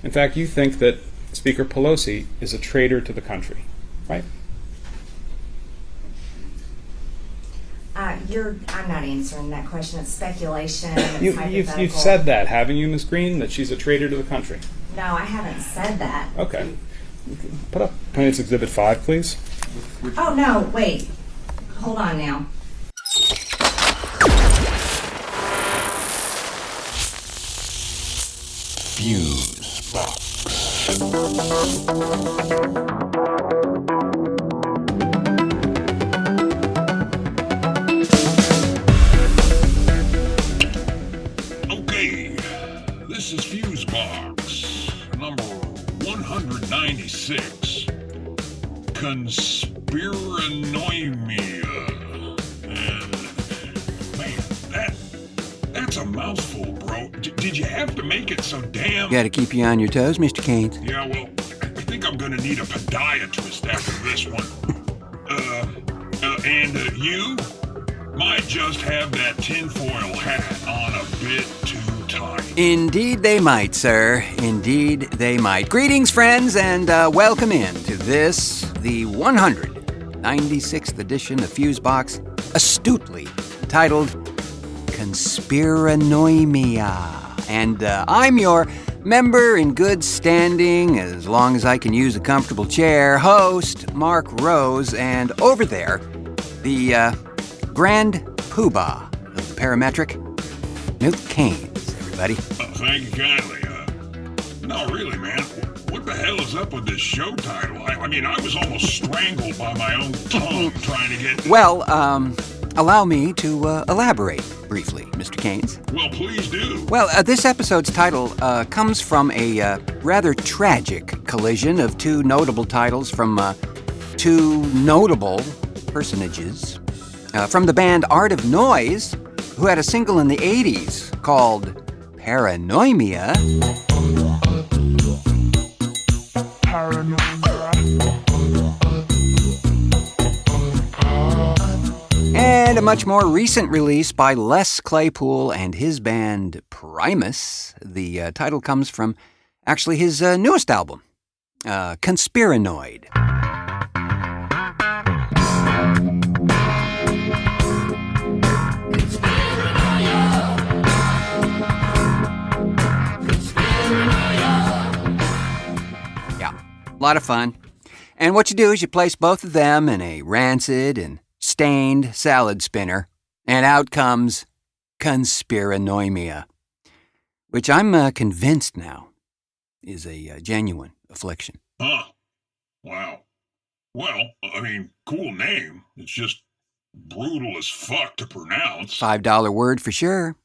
In fact, you think that Speaker Pelosi is a traitor to the country, right? I'm not answering that question. It's speculation. You've said that, haven't you, Ms. Green, that she's a traitor to the country? No, I haven't said that. Okay. Put up Plaintiff's Exhibit 5, please. Oh, no, wait. Hold on now. Fusebox. Okay, this is Fusebox, number 196. Conspiranoimia. And, man, that's a mouthful, bro. Did you have to make it so damn... Gotta keep you on your toes, Mr. Keynes. Yeah, well, I think I'm gonna need a podiatrist after this one. You might just have that tinfoil hat on a bit too tight. Indeed they might, sir. Indeed they might. Greetings, friends, and welcome in to this, the 196th edition of Fusebox, astutely titled Conspiranoimia. And I'm your member in good standing, as long as I can use a comfortable chair, host Marc Rose, and over there, the grand poobah of the parametric, Newt Keynes, everybody. Thank you kindly. No, really, man. What the hell is up with this show title? I mean, I was almost strangled by my own tongue trying to get... Well, allow me to elaborate briefly, Mr. Keynes. Well, please do. Well, this episode's title comes from a rather tragic collision of two notable titles from two notable personages from the band Art of Noise, who had a single in the 80s called Paranoimia. And a much more recent release by Les Claypool and his band Primus. The title comes from actually his newest album, Conspiranoid. Yeah, a lot of fun. And what you do is you place both of them in a rancid and stained salad spinner, and out comes Conspiranoimia, which I'm convinced now is a genuine affliction. Huh. Wow. Well, I mean, cool name. It's just brutal as fuck to pronounce. $5 word for sure.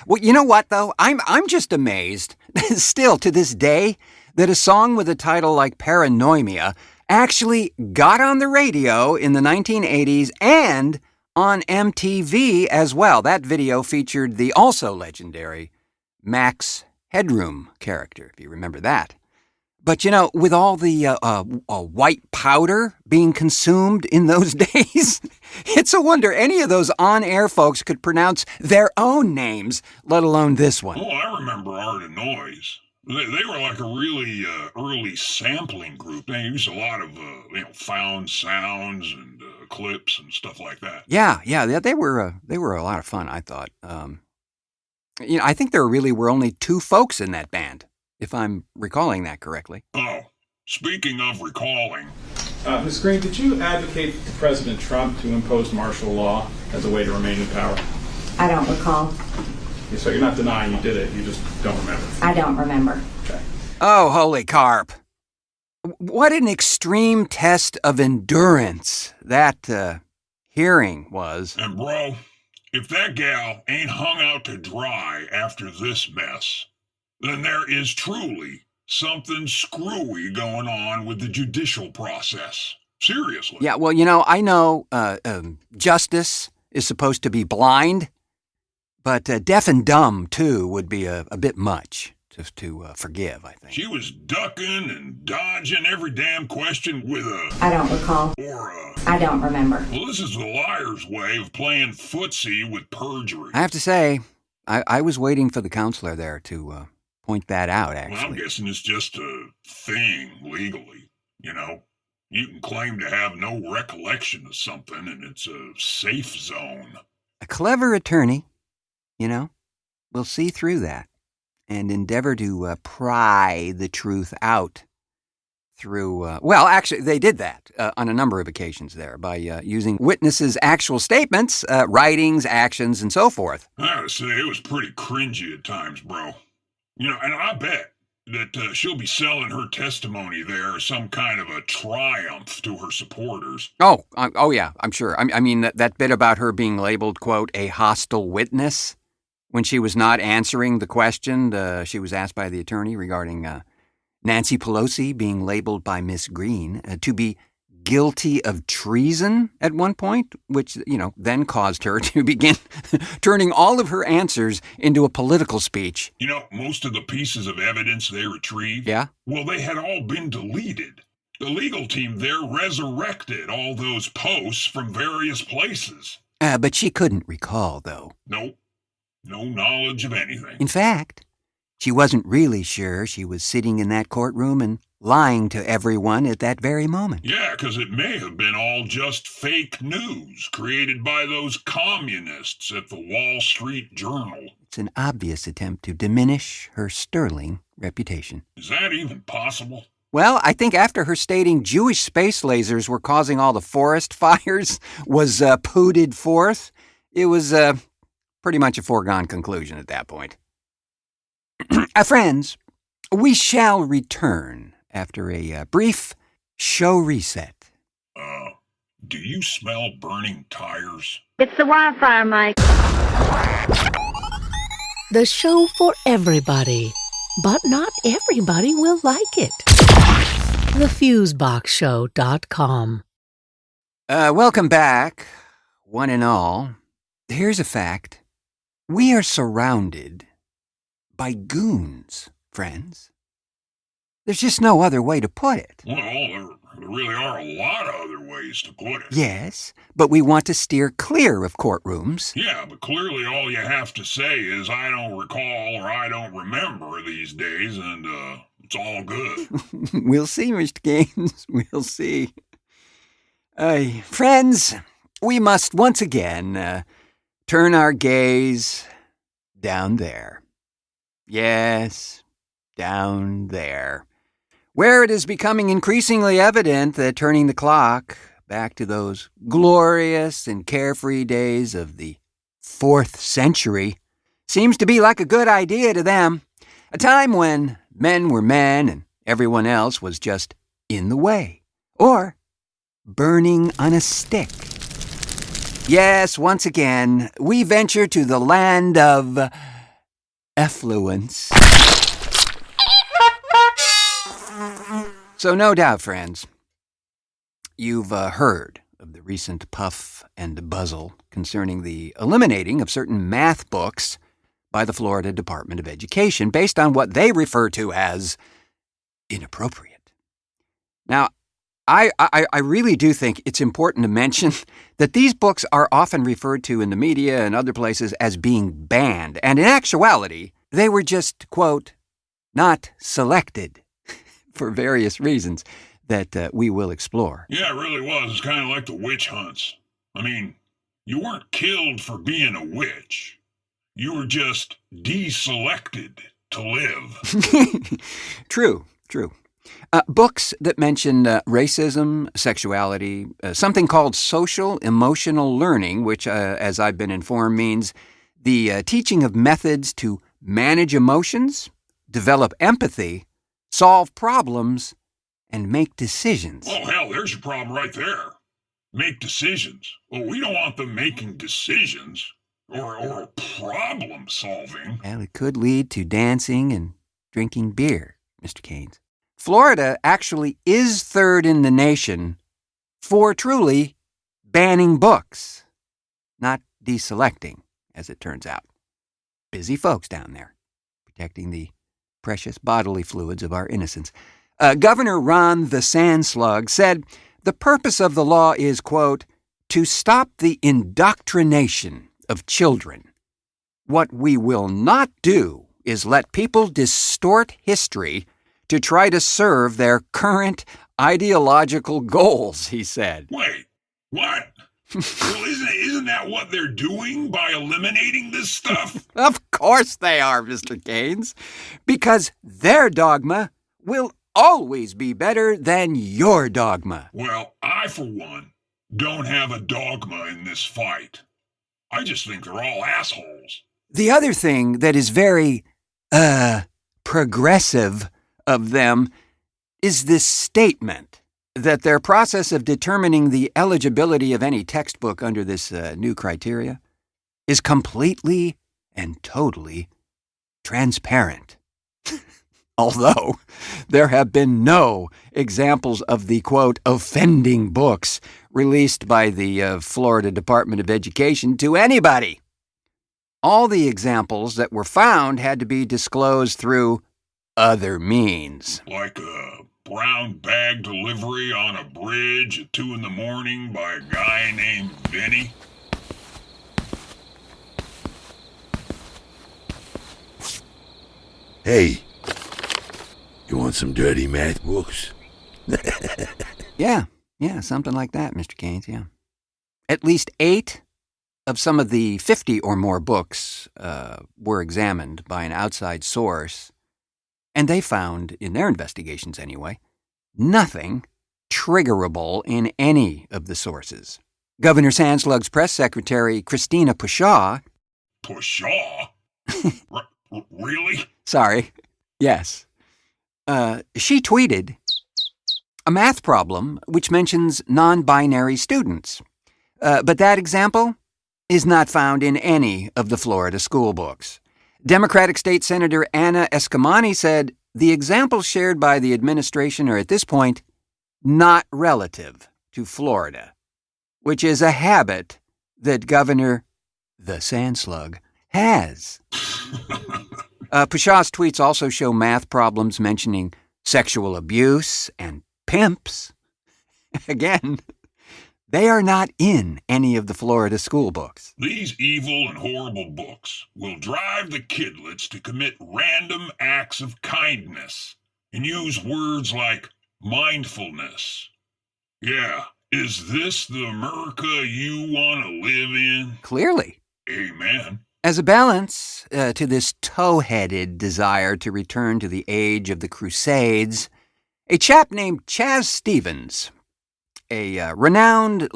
Well, you know what, though? I'm just amazed, still to this day, that a song with a title like Paranoimia actually got on the radio in the 1980s and on MTV as well. That video featured the also legendary Max Headroom character, if you remember that. But, you know, with all the white powder being consumed in those days, it's a wonder any of those on-air folks could pronounce their own names, let alone this one. Oh, I remember Art of Noise. They were like a really early sampling group. They used a lot of found sounds and clips and stuff like that. Yeah, they were a lot of fun, I thought. I think there really were only two folks in that band, if I'm recalling that correctly. Oh, speaking of recalling... Ms. Green, did you advocate to President Trump to impose martial law as a way to remain in power? I don't recall. So you're not denying you did it, you just don't remember? I don't remember. Okay. Oh, holy carp. What an extreme test of endurance that hearing was. And bro, if that gal ain't hung out to dry after this mess, then there is truly something screwy going on with the judicial process. Seriously. Yeah, well, I know justice is supposed to be blind, but deaf and dumb, too, would be a bit much just to forgive, I think. She was ducking and dodging every damn question with a... I don't recall. Or a... I don't remember. Well, this is the liar's way of playing footsie with perjury. I have to say, I was waiting for the counselor there to point that out, Well, I'm actually. guessing it's just a thing legally, you know? You can claim to have no recollection of something, and it's a safe zone. A clever attorney, will see through that and endeavor to pry the truth out through, actually, they did that on a number of occasions there by using witnesses' actual statements, writings, actions, and so forth. I gotta say, it was pretty cringy at times, bro. And I bet that she'll be selling her testimony there as some kind of a triumph to her supporters. Oh yeah, I'm sure. I mean, that bit about her being labeled, quote, a hostile witness when she was not answering the question she was asked by the attorney regarding Nancy Pelosi being labeled by Miss Green to be guilty of treason at one point, which, then caused her to begin turning all of her answers into a political speech. Most of the pieces of evidence they retrieved, Yeah? well, they had all been deleted. The legal team there resurrected all those posts from various places. But she couldn't recall, though. Nope. No knowledge of anything. In fact, she wasn't really sure she was sitting in that courtroom and lying to everyone at that very moment. Yeah, because it may have been all just fake news created by those communists at the Wall Street Journal. It's an obvious attempt to diminish her sterling reputation. Is that even possible? Well, I think after her stating Jewish space lasers were causing all the forest fires was pooted forth, it was pretty much a foregone conclusion at that point. Friends, we shall return after a brief show reset. Do you smell burning tires? It's the wildfire, Mike. The show for everybody, but not everybody will like it. TheFuseboxShow.com. Welcome back, one and all. Here's a fact. We are surrounded by goons, friends. There's just no other way to put it. Well, there really are a lot of other ways to put it. Yes, but we want to steer clear of courtrooms. Yeah, but clearly all you have to say is, I don't recall or I don't remember these days, and it's all good. We'll see, Mr. Gaines. We'll see. Friends, we must once again turn our gaze down there. Yes, down there, where it is becoming increasingly evident that turning the clock back to those glorious and carefree days of the 4th century seems to be like a good idea to them, a time when men were men and everyone else was just in the way, or burning on a stick. Yes, once again, we venture to the land of effluence. So no doubt, friends, you've heard of the recent puff and buzzle concerning the eliminating of certain math books by the Florida Department of Education based on what they refer to as inappropriate. Now, I really do think it's important to mention that these books are often referred to in the media and other places as being banned, and in actuality, they were just, quote, not selected for various reasons that we will explore. Yeah, it really was. It's kind of like the witch hunts. I mean, you weren't killed for being a witch. You were just deselected to live. True. Books that mention racism, sexuality, something called social emotional learning, which, as I've been informed, means the teaching of methods to manage emotions, develop empathy, solve problems, and make decisions. Oh, hell, there's your problem right there. Make decisions. Well, we don't want them making decisions or problem solving. Well, it could lead to dancing and drinking beer, Mr. Keynes. Florida actually is third in the nation for truly banning books, not deselecting, as it turns out. Busy folks down there, protecting the precious bodily fluids of our innocence. Governor Ron the Sandslug said the purpose of the law is, quote, to stop the indoctrination of children. What we will not do is let people distort history to try to serve their current ideological goals, he said. Wait, what? Well, isn't that what they're doing by eliminating this stuff? Of course they are, Mr. Keynes, because their dogma will always be better than your dogma. Well, I, for one, don't have a dogma in this fight. I just think they're all assholes. The other thing that is very, progressive of them is this statement that their process of determining the eligibility of any textbook under this new criteria is completely and totally transparent. Although there have been no examples of the, quote, offending books released by the Florida Department of Education to anybody. All the examples that were found had to be disclosed through other means. Like a brown bag delivery on a bridge at 2 a.m. by a guy named Vinnie. Hey, you want some dirty math books? Yeah, something like that, Mr. Keynes, yeah. At least 8 of some of the 50 or more books were examined by an outside source, and they found, in their investigations anyway, nothing triggerable in any of the sources. Governor Sandslug's press secretary, Christina Pushaw... Pushaw? Really? Sorry. Yes. She tweeted a math problem which mentions non-binary students. But that example is not found in any of the Florida school books. Democratic State Senator Anna Escamani said the examples shared by the administration are at this point not relative to Florida, which is a habit that Governor the Sandslug has. Pushaw's tweets also show math problems mentioning sexual abuse and pimps. Again, they are not in any of the Florida school books. These evil and horrible books will drive the kidlets to commit random acts of kindness and use words like mindfulness. Yeah, is this the America you want to live in? Clearly. Amen. As a balance to this tow-headed desire to return to the age of the Crusades, a chap named Chaz Stevens, a renowned,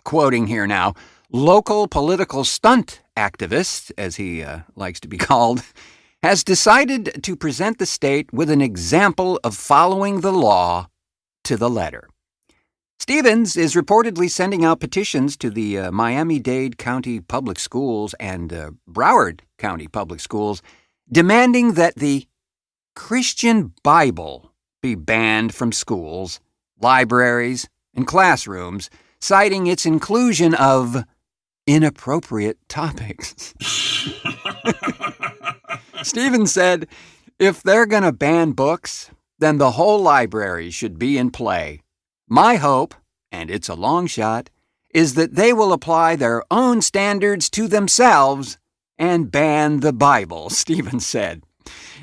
quoting here now, local political stunt activist, as he likes to be called, has decided to present the state with an example of following the law to the letter. Stevens is reportedly sending out petitions to the Miami-Dade County Public Schools and Broward County Public Schools demanding that the Christian Bible be banned from schools, libraries, and classrooms, citing its inclusion of inappropriate topics. Stevens said, if they're going to ban books, then the whole library should be in play. My hope, and it's a long shot, is that they will apply their own standards to themselves and ban the Bible, Stevens said.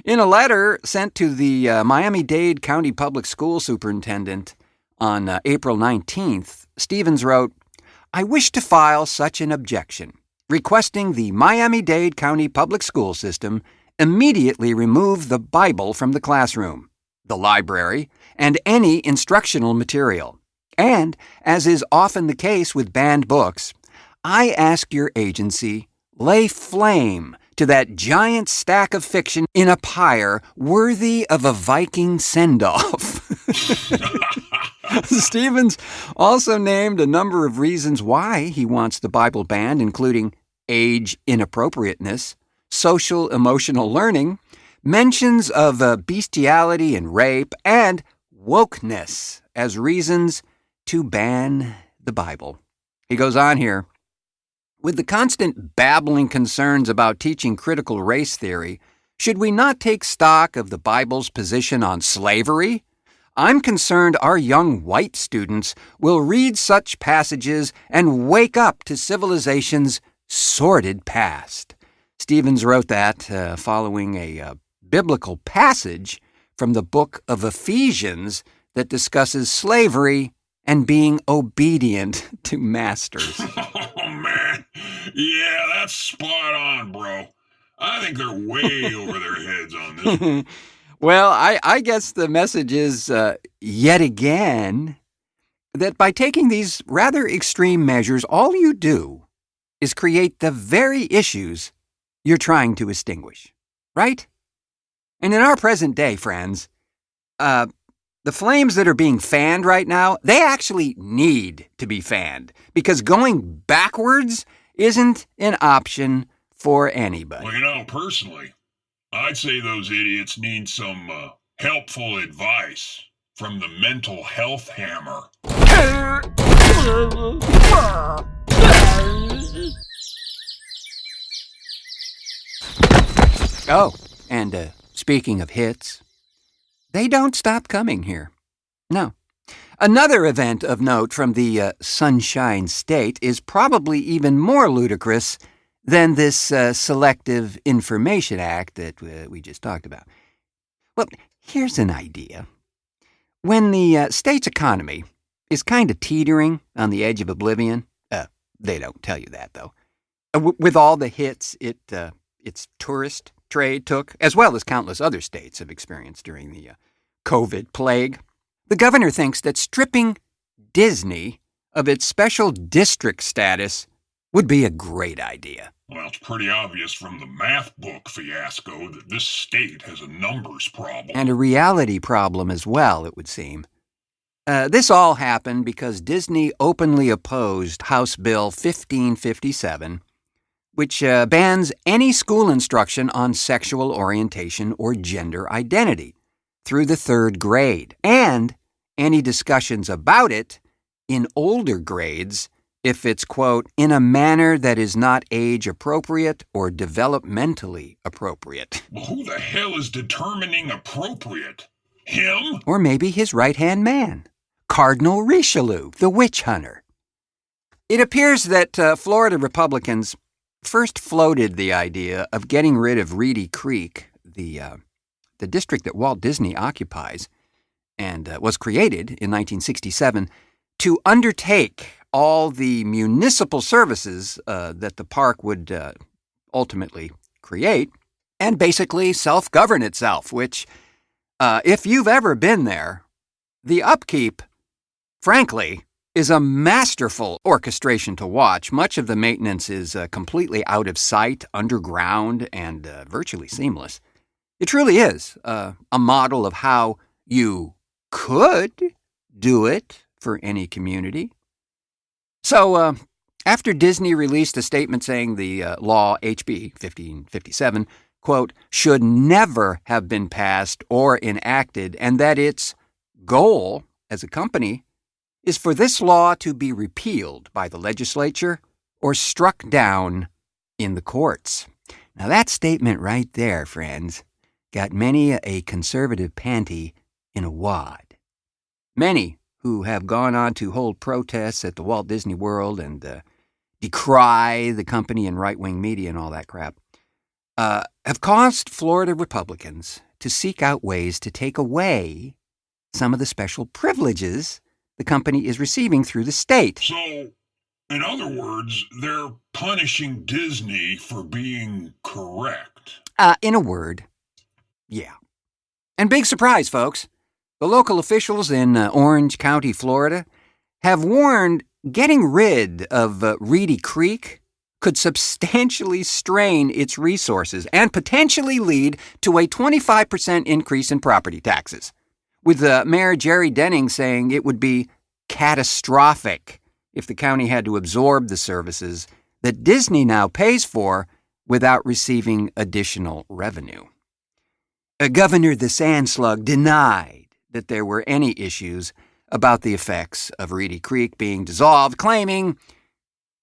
In a letter sent to the Miami-Dade County Public School Superintendent on April 19th, Stevens wrote, I wish to file such an objection, requesting the Miami-Dade County Public School System immediately remove the Bible from the classroom, the library, and any instructional material. And, as is often the case with banned books, I ask your agency lay flame to that giant stack of fiction in a pyre worthy of a Viking send-off. Stevens also named a number of reasons why he wants the Bible banned, including age inappropriateness, social emotional learning, mentions of bestiality and rape, and wokeness as reasons to ban the Bible. He goes on here, with the constant babbling concerns about teaching critical race theory, should we not take stock of the Bible's position on slavery? I'm concerned our young white students will read such passages and wake up to civilization's sordid past. Stevens wrote that following a biblical passage from the book of Ephesians that discusses slavery and being obedient to masters. Oh, man. Yeah, that's spot on, bro. I think they're way over their heads on this. Well, I guess the message is, yet again, that by taking these rather extreme measures, all you do is create the very issues you're trying to extinguish, right? And in our present day, friends, the flames that are being fanned right now, they actually need to be fanned because going backwards isn't an option for anybody. Well, personally, I'd say those idiots need some helpful advice from the mental health hammer. Oh, and speaking of hits, they don't stop coming here. No. Another event of note from the Sunshine State is probably even more ludicrous than this Selective Information Act that we just talked about. Well, here's an idea. When the state's economy is kind of teetering on the edge of oblivion, they don't tell you that, though, with all the hits its tourist trade took, as well as countless other states have experienced during the COVID plague, the governor thinks that stripping Disney of its special district status would be a great idea. Well, it's pretty obvious from the math book fiasco that this state has a numbers problem. And a reality problem as well, it would seem. This all happened because Disney openly opposed House Bill 1557, which bans any school instruction on sexual orientation or gender identity through the 3rd grade, and any discussions about it in older grades if it's, quote, in a manner that is not age-appropriate or developmentally appropriate. Well, who the hell is determining appropriate? Him? Or maybe his right-hand man, Cardinal Richelieu, the witch hunter. It appears that Florida Republicans first floated the idea of getting rid of Reedy Creek, the district that Walt Disney occupies and was created in 1967, to undertake all the municipal services that the park would ultimately create and basically self-govern itself, which, if you've ever been there, the upkeep, frankly, is a masterful orchestration to watch. Much of the maintenance is completely out of sight, underground, and virtually seamless. It truly is a model of how you could do it for any community. So, after Disney released a statement saying the law, HB 1557, quote, should never have been passed or enacted, and that its goal as a company is for this law to be repealed by the legislature or struck down in the courts. Now, that statement right there, friends, got many a conservative panty in a wad. Many who have gone on to hold protests at the Walt Disney World and decry the company and right-wing media and all that crap, have caused Florida Republicans to seek out ways to take away some of the special privileges the company is receiving through the state. So, in other words, they're punishing Disney for being correct. In a word, yeah. And big surprise, folks. The local officials in Orange County, Florida, have warned getting rid of Reedy Creek could substantially strain its resources and potentially lead to a 25% increase in property taxes, with Mayor Jerry Denning saying it would be catastrophic if the county had to absorb the services that Disney now pays for without receiving additional revenue. Governor the Sandslug denied that there were any issues about the effects of Reedy Creek being dissolved, claiming,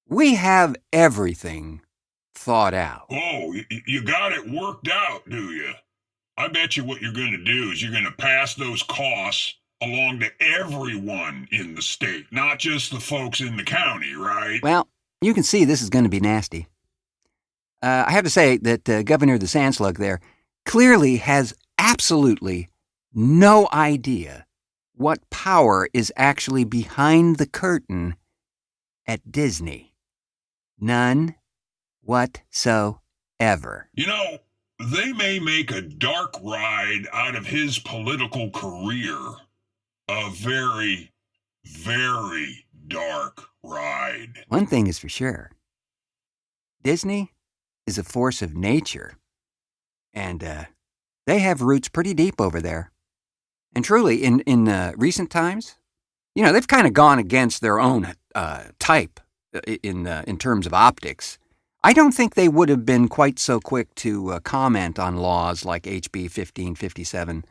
"We have everything thought out." Oh, you got it worked out, do you? I bet you what you're going to do is you're going to pass those costs along to everyone in the state, not just the folks in the county, right? Well, you can see this is going to be nasty. I have to say that Governor the Sandslug there clearly has absolutely no idea what power is actually behind the curtain at Disney. None whatsoever. You know, they may make a dark ride out of his political career. A very, very dark ride. One thing is for sure. Disney is a force of nature. And they have roots pretty deep over there. And truly, in recent times, they've kind of gone against their own type in terms of optics. I don't think they would have been quite so quick to comment on laws like HB 1557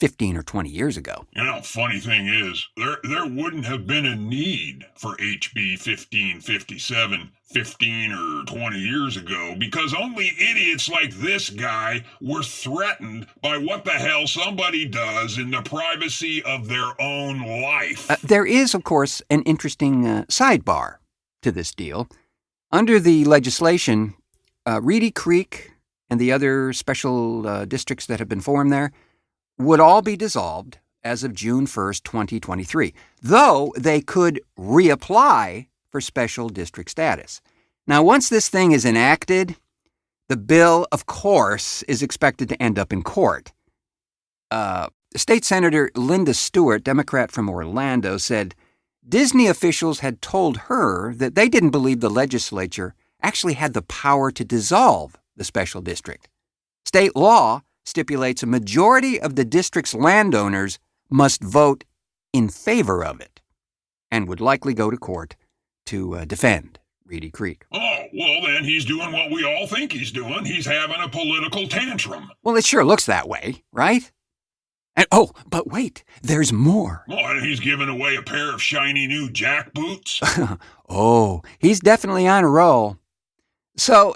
15 or 20 years ago. Funny thing is, there wouldn't have been a need for HB 1557 15 or 20 years ago because only idiots like this guy were threatened by what the hell somebody does in the privacy of their own life. There is, of course, an interesting sidebar to this deal. Under the legislation, Reedy Creek and the other special districts that have been formed there would all be dissolved as of June 1st, 2023, though they could reapply for special district status. Now, once this thing is enacted, the bill, of course, is expected to end up in court. State Senator Linda Stewart, Democrat from Orlando, said Disney officials had told her that they didn't believe the legislature actually had the power to dissolve the special district. State law stipulates a majority of the district's landowners must vote in favor of it and would likely go to court to defend Reedy Creek. Oh, well then he's doing what we all think he's doing. He's having a political tantrum. Well, it sure looks that way, right? And but wait, there's more. Oh, and he's giving away a pair of shiny new jack boots. Oh, he's definitely on a roll. So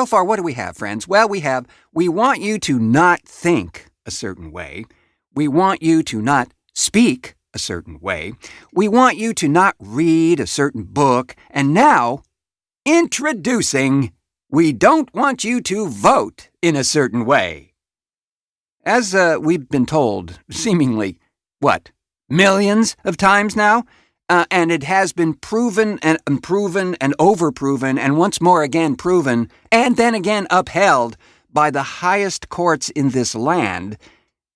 far, what do we have, friends? Well, we want you to not think a certain way. We want you to not speak a certain way. We want you to not read a certain book. And now, introducing, we don't want you to vote in a certain way. As we've been told, seemingly, millions of times now? And it has been proven and proven and overproven and once more again proven and then again upheld by the highest courts in this land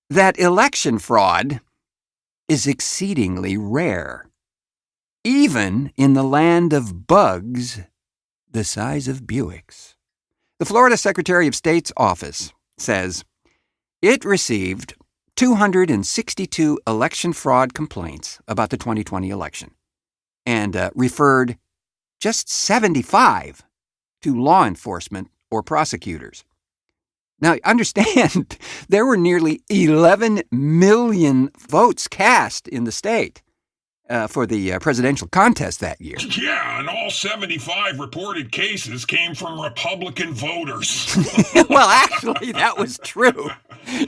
that election fraud is exceedingly rare, even in the land of bugs the size of Buicks. The Florida Secretary of State's office says it received 262 election fraud complaints about the 2020 election and referred just 75 to law enforcement or prosecutors. Now, understand, there were nearly 11 million votes cast in the state for the presidential contest that year. Yeah, and all 75 reported cases came from Republican voters. Well, actually, that was true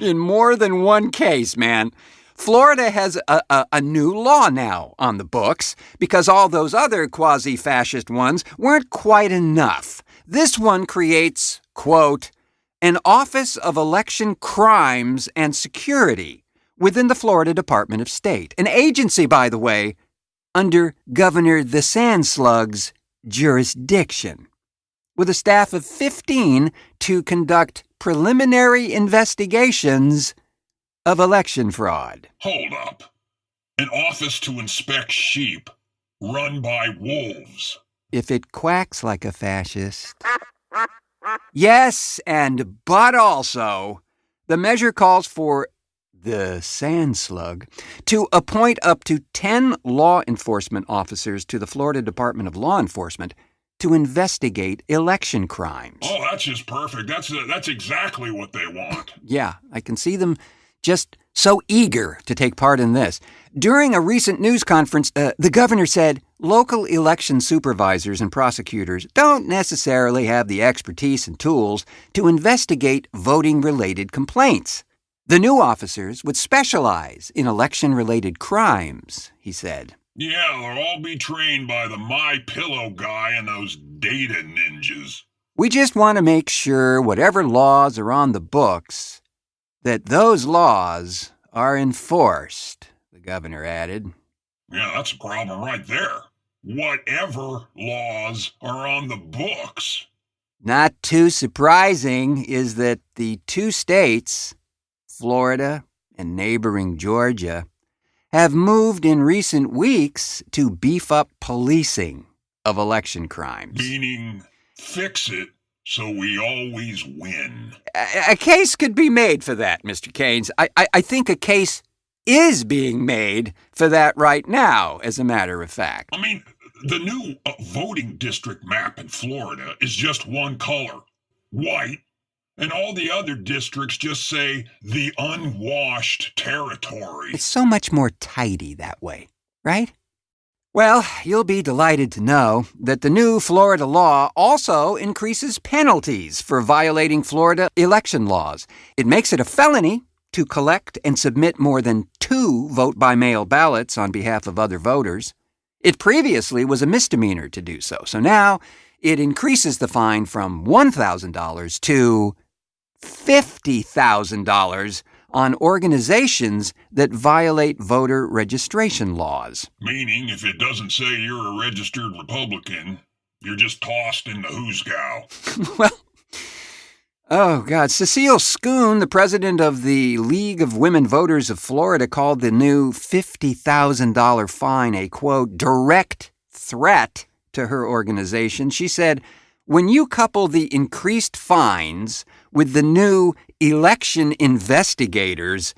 in more than one case, man. Florida has a new law now on the books because all those other quasi-fascist ones weren't quite enough. This one creates, quote, an Office of Election Crimes and Security within the Florida Department of State, an agency, by the way, under Governor the Sandslug's jurisdiction, with a staff of 15 to conduct preliminary investigations of election fraud. Hold up. An office to inspect sheep run by wolves. If it quacks like a fascist. Yes, but also, the measure calls for the Sandslug to appoint up to 10 law enforcement officers to the Florida Department of Law Enforcement to investigate election crimes. Oh, that's just perfect. That's exactly what they want. Yeah, I can see them just so eager to take part in this. During a recent news conference, the governor said local election supervisors and prosecutors don't necessarily have the expertise and tools to investigate voting-related complaints. The new officers would specialize in election-related crimes, he said. Yeah, they'll all be trained by the My Pillow guy and those data ninjas. We just want to make sure whatever laws are on the books, that those laws are enforced, the governor added. Yeah, that's a problem right there. Whatever laws are on the books. Not too surprising is that the two states, Florida and neighboring Georgia, have moved in recent weeks to beef up policing of election crimes. Meaning, fix it so we always win. A case could be made for that, Mr. Keynes. I think a case is being made for that right now, as a matter of fact. I mean, the new voting district map in Florida is just one color, white, and all the other districts just say the unwashed territory. It's so much more tidy that way, right? Well, you'll be delighted to know that the new Florida law also increases penalties for violating Florida election laws. It makes it a felony to collect and submit more than 2 vote-by-mail ballots on behalf of other voters. It previously was a misdemeanor to do so, so now it increases the fine from $1,000 to $50,000 on organizations that violate voter registration laws. Meaning, if it doesn't say you're a registered Republican, you're just tossed in the hoosgow. Well, oh, God. Cecile Schoon, the president of the League of Women Voters of Florida, called the new $50,000 fine a, quote, direct threat to her organization. She said, when you couple the increased fines with the new election investigators,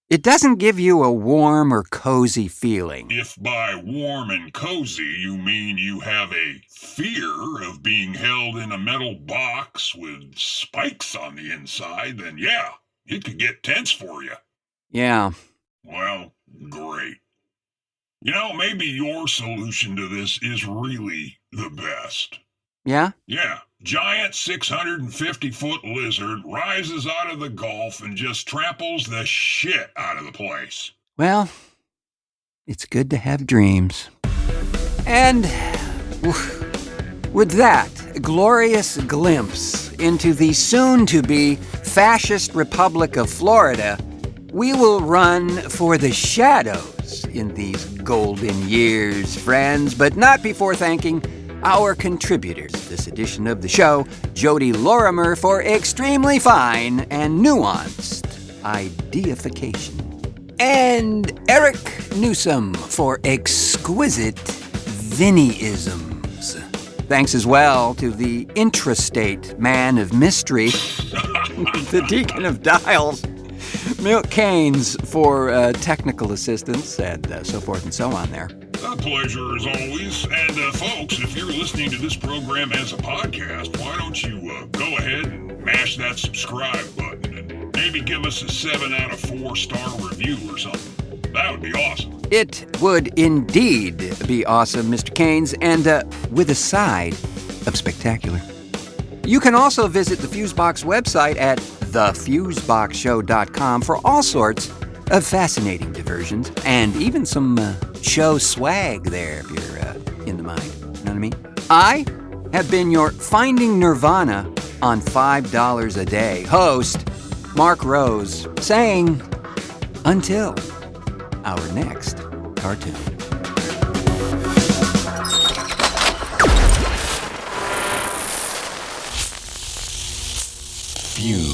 it doesn't give you a warm or cozy feeling. If by warm and cozy you mean you have a fear of being held in a metal box with spikes on the inside, then yeah, it could get tense for you. Yeah. Well, great. You know, maybe your solution to this is really the best. Yeah? Yeah. Giant 650-foot lizard rises out of the Gulf and just tramples the shit out of the place. Well, it's good to have dreams. And with that glorious glimpse into the soon-to-be fascist Republic of Florida, we will run for the shadows in these golden years, friends, but not before thanking our contributors this edition of the show, Jody Lorimer, for extremely fine and nuanced ideification, and Eric Newsom for exquisite Vinnie-isms. Thanks as well to the intrastate man of mystery, the Deacon of Dials, Milt Keynes, for technical assistance, and so forth and so on there. A pleasure as always. And folks, if you're listening to this program as a podcast, why don't you go ahead and mash that subscribe button and maybe give us a 7 out of 4 star review or something. That would be awesome. It would indeed be awesome, Mr. Keynes, and with a side of spectacular. You can also visit the Fusebox website at thefuseboxshow.com for all sorts of fascinating diversions, and even some show swag there if you're in the mind. You know what I mean? I have been your Finding Nirvana on $5 a day host, Marc Rose, saying until our next cartoon. Fuse.